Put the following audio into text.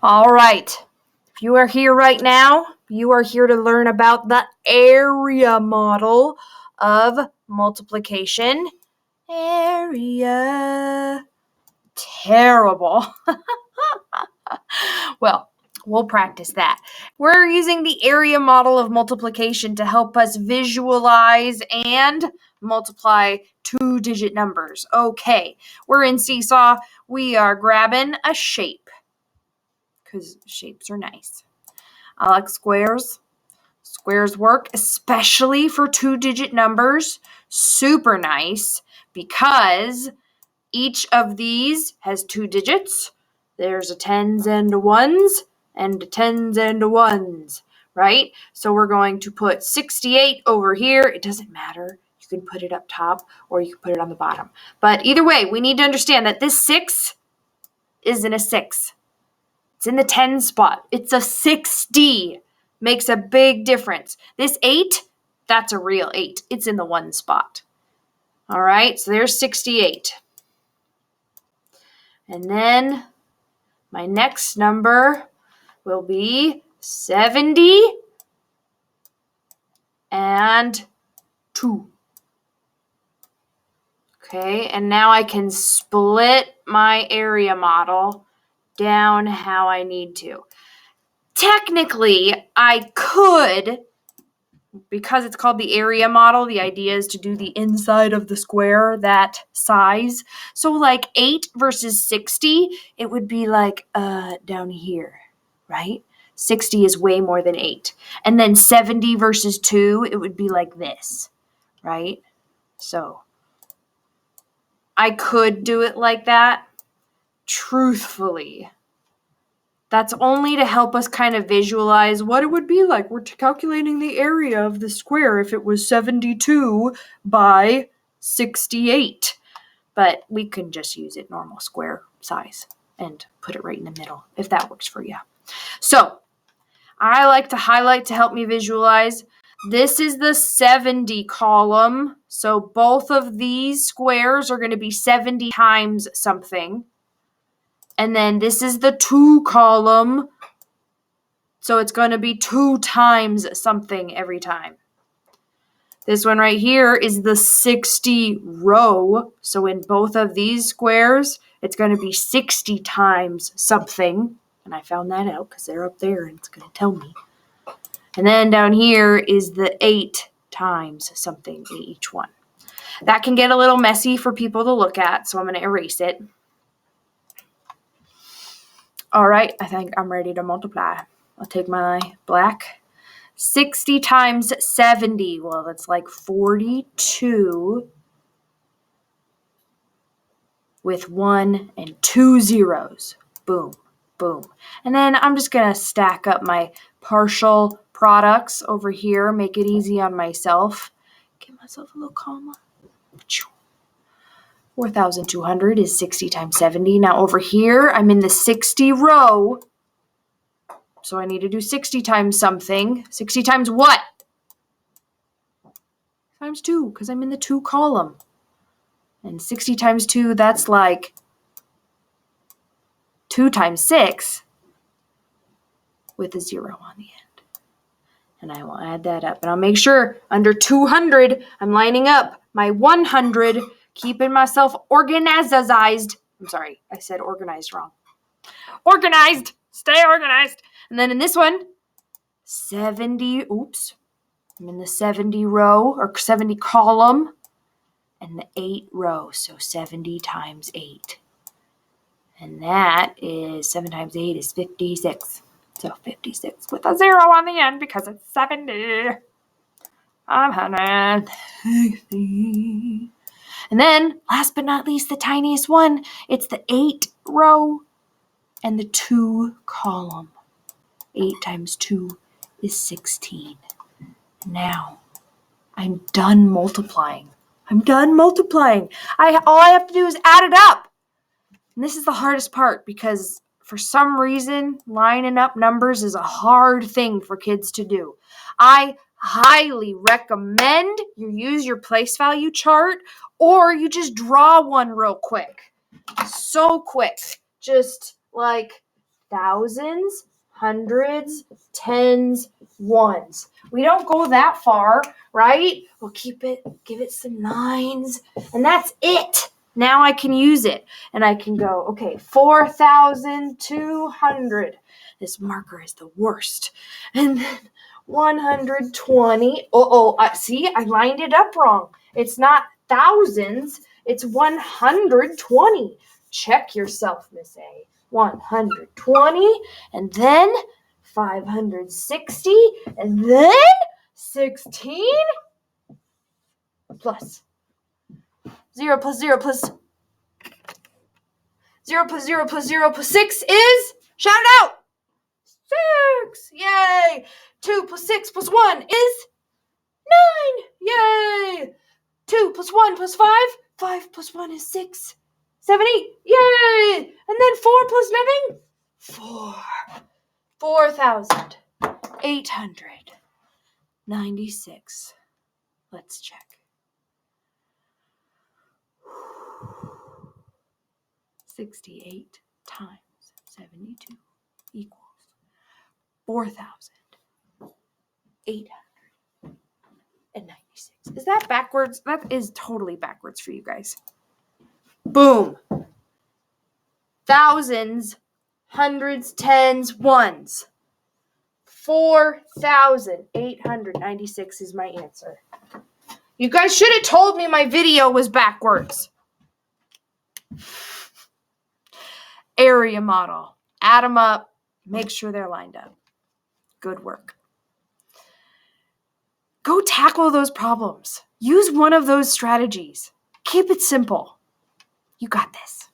All right. If you are here right now, you are here to learn about the area model of multiplication. Area. Terrible. Well, we'll practice that. We're using the area model of multiplication to help us visualize and multiply two-digit numbers. Okay, we're in Seesaw. We are grabbing a shape because shapes are nice. I like squares. Squares work, especially for two-digit numbers. Super nice because each of these has two digits. There's a tens and a ones and a tens and a ones, right? So we're going to put 68 over here. It doesn't matter. You can put it up top or you can put it on the bottom. But either way, we need to understand that this 6 isn't a 6. It's in the 10 spot. It's a 60. Makes a big difference. This 8, that's a real 8. It's in the 1 spot. All right, so there's 68. And then my next number will be 70 and 2. Okay, and now I can split my area model down how I need to. Technically, I could, because it's called the area model, the idea is to do the inside of the square, that size. So like 8 versus 60, it would be like down here, right? 60 is way more than 8. And then 70 versus 2, it would be like this, right? So I could do it like that. Truthfully, that's only to help us kind of visualize what it would be like. We're calculating the area of the square if it was 72 by 68. But we can just use it normal square size and put it right in the middle if that works for you. So I like to highlight to help me visualize. This is the 70 column. So both of these squares are going to be 70 times something. And then this is the 2 column. So it's going to be 2 times something every time. This one right here is the 60 row. So in both of these squares, it's going to be 60 times something. And I found that out because they're up there and it's going to tell me. And then down here is the 8 times something in each one. That can get a little messy for people to look at, so I'm going to erase it. All right, I think I'm ready to multiply. I'll take my black. 60 times 70. Well, that's like 42 with 1 and 2 zeros. Boom, boom. And then I'm just going to stack up my partial products over here, make it easy on myself. Give myself a little comma. 4,200 is 60 times 70. Now over here, I'm in the 60 row. So I need to do 60 times something. 60 times what? Times 2, because I'm in the 2 column. And 60 times 2, that's like 2 times 6 with a 0 on the end. And I will add that up. And I'll make sure under 200, I'm lining up my 100, keeping myself organized. I'm sorry, I said organized wrong. Organized. Stay organized. And then in this one, 70, I'm in the 70 row or 70 column and the 8 row. So 70 times 8. And that is 7 times 8 is 56. So 56 with a 0 on the end because it's 70. 560. And then, last but not least, the tiniest one, it's the 8 row and the 2 column. 8 times 2 is 16. Now, I'm done multiplying. All I have to do is add it up. And this is the hardest part because for some reason, lining up numbers is a hard thing for kids to do. I highly recommend you use your place value chart or you just draw one real quick. So quick. Just like thousands, hundreds, tens, ones. We don't go that far, right? We'll give it some nines, and that's it. Now I can use it, and I can go, okay, 4,200. This marker is the worst. And then 120. See, I lined it up wrong. It's not thousands, it's 120. Check yourself, Miss A. 120, and then 560, and then 16 plus 0 plus 0 plus 0 plus 0 plus 0 plus 6 is, shout it out, 6. Yay. 2 plus 6 plus 1 is 9. Yay. 2 plus 1 plus 5. 5 plus 1 is 6. 7, 8. Yay. And then 4 plus nothing. 4. 4,896. Let's check. 68 times 72 equals 4,896. Is that backwards? That is totally backwards for you guys. Boom. Thousands, hundreds, tens, ones. 4,896 is my answer. You guys should have told me my video was backwards. Area model. Add them up. Make sure they're lined up. Good work. Go tackle those problems. Use one of those strategies. Keep it simple. You got this.